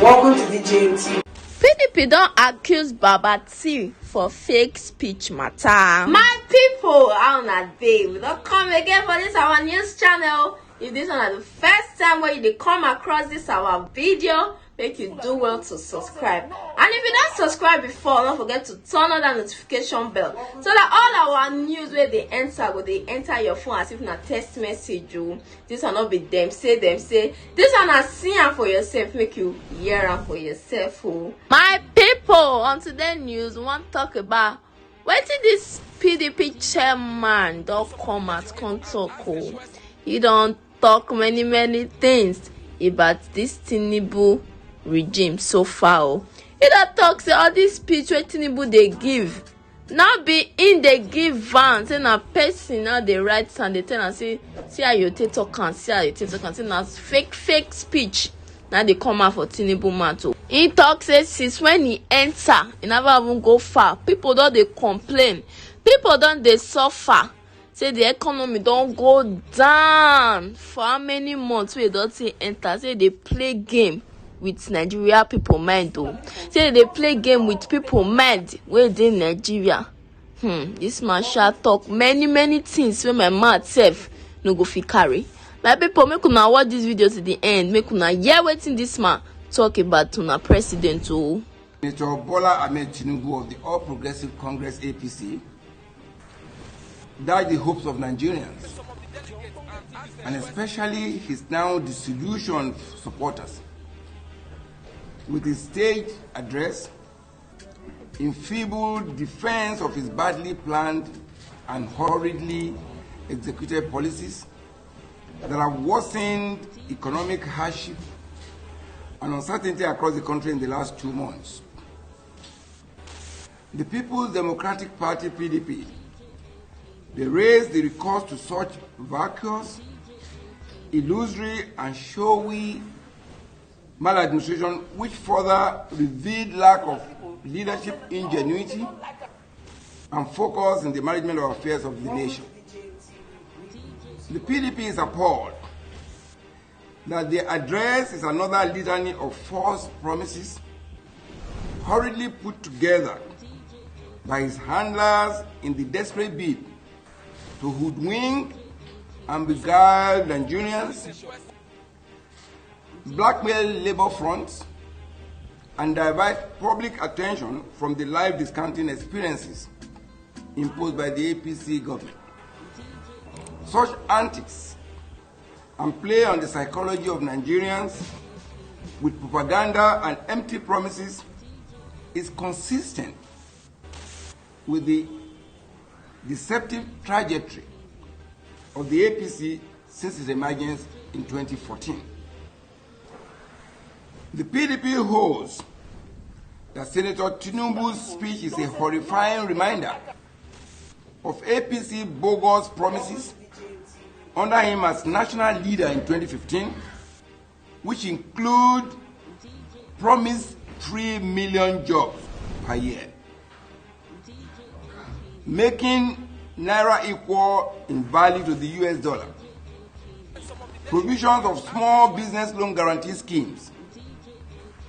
Welcome to the JMT. PDP don't accuse Baba T for fake speech matter. My people, how na day? We don't come again for this our news channel. If this one is the first time where you come across this our video, make you do well to subscribe. And if you don't subscribe before, don't forget to turn on that notification bell so that all our news where they enter your phone as if na text message. This will not be them say this one na see am for yourself, make you hear am for yourself. My people, on today's news, we want to talk about wetin this PDP chairman don't come at come talk. He don't talk many things about this Tinubu regime so far. He don't talk say all this speech wey Tinubu they give now be in they give van say na person now they write and they tell and say see how you take talk and see how you take talk and say na fake speech now they come out for Tinubu man too. He talk say since when he enter he never even go far. People don't they complain, people don't they suffer. Say the economy don't go down for how many months we don't say enter. Say they play game with Nigeria people mind though. Say they play game with people mind where they Nigeria. This man shall talk many things when my mouth self no go fit carry. My people, make una watch this video to the end. Make una hear wetin this man talk about una president too. Senator Bola Ahmed Tinubu of the All Progressive Congress APC died the hopes of Nigerians, and especially his now disillusioned supporters, with his staged address, enfeebled defense of his badly planned and hurriedly executed policies that have worsened economic hardship and uncertainty across the country in the last 2 months. The People's Democratic Party, PDP, they raised the recourse to such vacuous, illusory, and showy maladministration, which further revealed lack of leadership ingenuity and focus in the management of affairs of the nation. The PDP is appalled that the address is another litany of false promises hurriedly put together by his handlers in the desperate bid to hoodwink and beguile Nigerians, blackmail labor fronts, and divert public attention from the life discounting experiences imposed by the APC government. Such antics and play on the psychology of Nigerians with propaganda and empty promises is consistent with the deceptive trajectory of the APC since its emergence in 2014. The PDP holds that Senator Tinubu's speech is a horrifying reminder of APC bogus promises under him as national leader in 2015, which include promised 3 million jobs per year, making Naira equal in value to the US dollar, provisions of small business loan guarantee schemes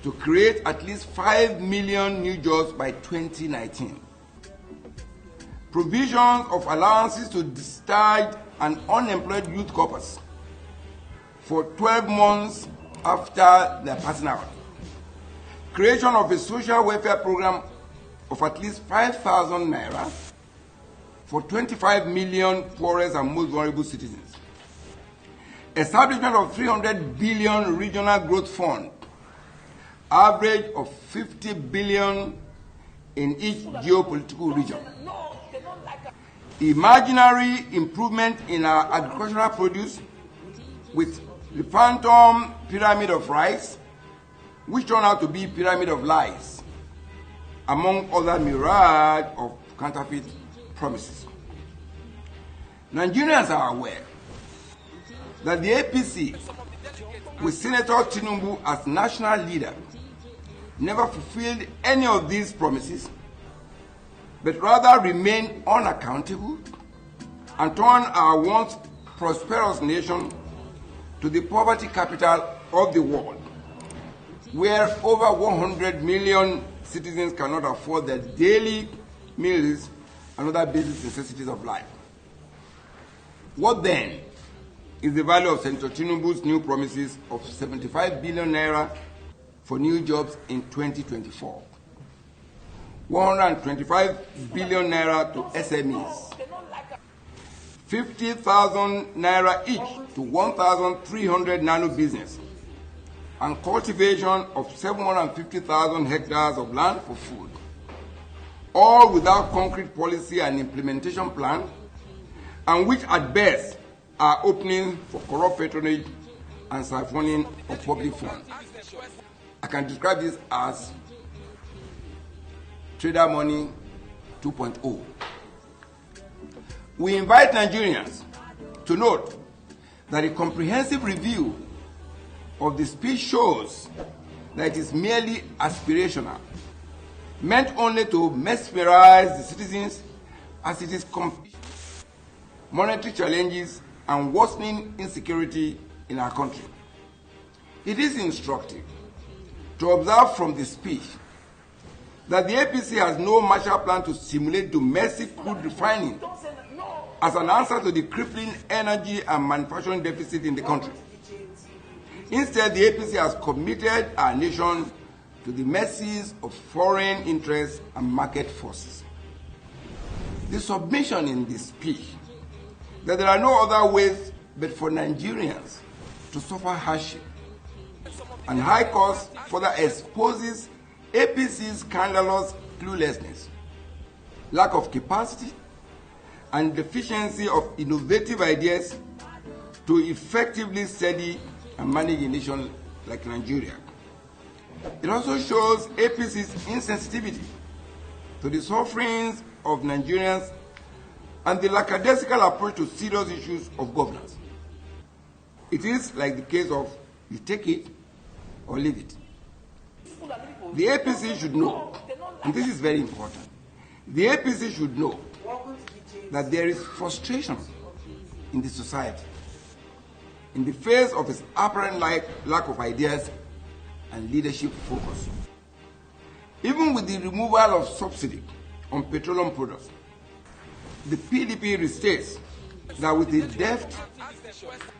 to create at least 5 million new jobs by 2019, provisions of allowances to discharged and unemployed youth corpus for 12 months after their passing out, creation of a social welfare program of at least 5,000 naira for 25 million poorest and most vulnerable citizens, establishment of 300 billion regional growth fund, average of 50 billion in each geopolitical region, imaginary improvement in our agricultural produce with the phantom pyramid of rice, which turned out to be pyramid of lies, among other mirage of counterfeit promises. Nigerians are aware that the APC, with Senator Tinubu as national leader, never fulfilled any of these promises, but rather remained unaccountable and turned our once prosperous nation to the poverty capital of the world. where over 100 million citizens cannot afford their daily meals and other basic necessities of life. What then is the value of Senator Tinubu's new promises of 75 billion naira for new jobs in 2024? 125 billion naira to SMEs, 50,000 naira each to 1,300 nano business, and cultivation of 750,000 hectares of land for food, all without concrete policy and implementation plan, and which at best are opening for corrupt patronage and siphoning of public funds. I can describe this as trader money 2.0. We invite Nigerians to note that a comprehensive review of the speech shows that it is merely aspirational, meant only to mesmerize the citizens as it is monetary challenges and worsening insecurity in our country. It is instructive to observe from the speech that the APC has no Marshall Plan to stimulate domestic crude refining as an answer to the crippling energy and manufacturing deficit in the country. Instead, the APC has committed our nation to the mercies of foreign interests and market forces. The submission in this speech that there are no other ways but for Nigerians to suffer hardship and high costs further exposes APC's scandalous cluelessness, lack of capacity, and deficiency of innovative ideas to effectively study and manage a nation like Nigeria. It also shows APC's insensitivity to the sufferings of Nigerians and the lackadaisical approach to serious issues of governance. It is like the case of you take it or leave it. The APC should know, and this is very important, the APC should know that there is frustration in the society in the face of its apparent lack of ideas and leadership focus. Even with the removal of subsidy on petroleum products, the PDP restates that with a deft,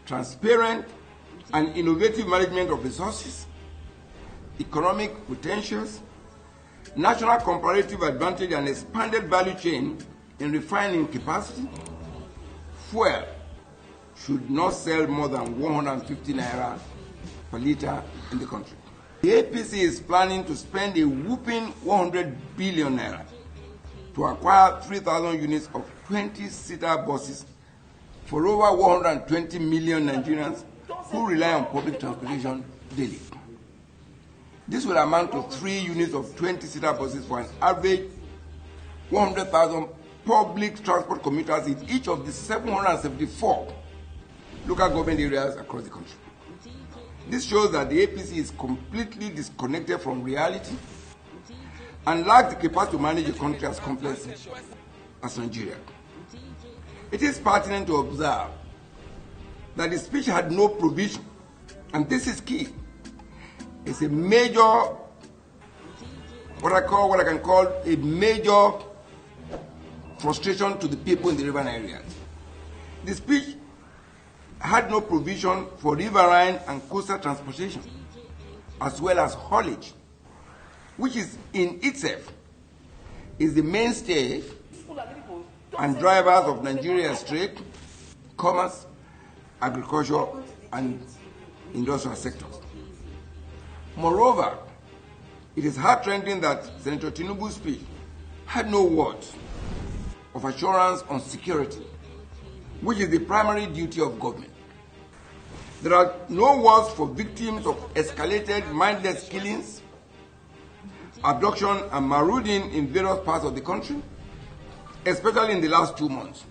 transparent, and innovative management of resources, economic potentials, national comparative advantage, and expanded value chain in refining capacity, fuel should not sell more than 150 naira per litre in the country. The APC is planning to spend a whopping 100 billion naira to acquire 3,000 units of 20-seater buses for over 120 million Nigerians who rely on public transportation daily. This will amount to 3 units of 20-seater buses for an average 100,000 public transport commuters in each of the 774 local government areas across the country. This shows that the APC is completely disconnected from reality and lacks the capacity to manage a country as complex as Nigeria. It is pertinent to observe that the speech had no provision, and this is key. It's a major, what I can call a major frustration to the people in the riverine areas. The speech had no provision for riverine and coastal transportation, as well as haulage, which is in itself is the mainstay and drivers of Nigeria's trade, commerce, agriculture, and industrial sectors. Moreover, it is heart-rending that Senator Tinubu's speech had no words of assurance on security, which is the primary duty of government. There are no words for victims of escalated mindless killings, abduction, and marauding in various parts of the country, especially in the last 2 months.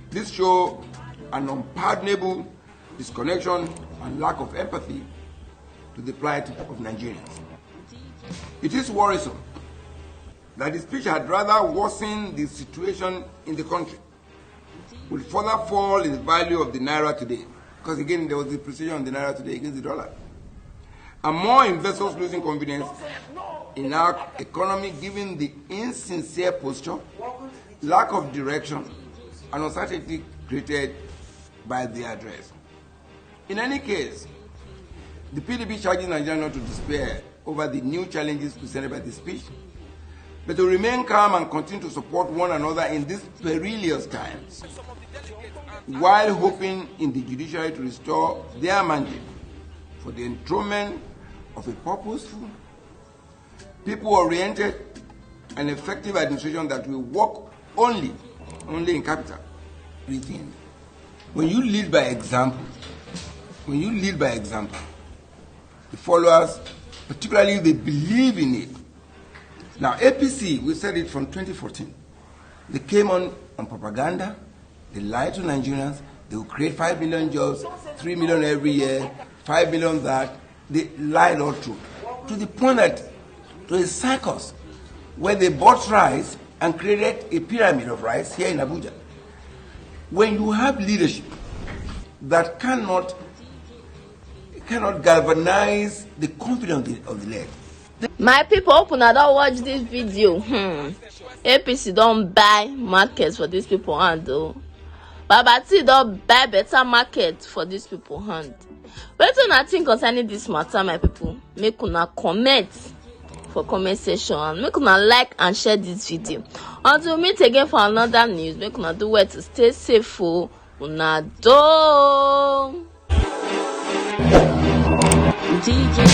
This shows an unpardonable disconnection and lack of empathy to the plight of Nigerians. It is worrisome that the speech had rather worsened the situation in the country, will further fall in the value of the naira today, because again there was depreciation on the naira today against the dollar, and more investors losing confidence in our economy given the insincere posture, lack of direction, and uncertainty created by the address. In any case, the PDP charges Nigeria not to despair over the new challenges presented by the speech, but to remain calm and continue to support one another in these perilous times, while hoping in the judiciary to restore their mandate for the enthronement of a purposeful, people-oriented, and effective administration that will work only in capital. Within. When you lead by example, the followers, particularly if they believe in it. Now, APC, we said it from 2014. They came on propaganda. They lied to Nigerians. They will create 5 million jobs, 3 million every year, 5 million that. They lied all through. To the point that, to a circus, where they bought rice and created a pyramid of rice here in Abuja. When you have leadership that cannot galvanize the confidence of the led. My people, open I don't watch this video. APC don't buy markets for these people hand though. Babati don't buy better market for these people hand. But I think concerning this matter, my people, make una comment for comment section. Make una like and share this video. Until we meet again for another news, make una do well to stay safe for una do. DJ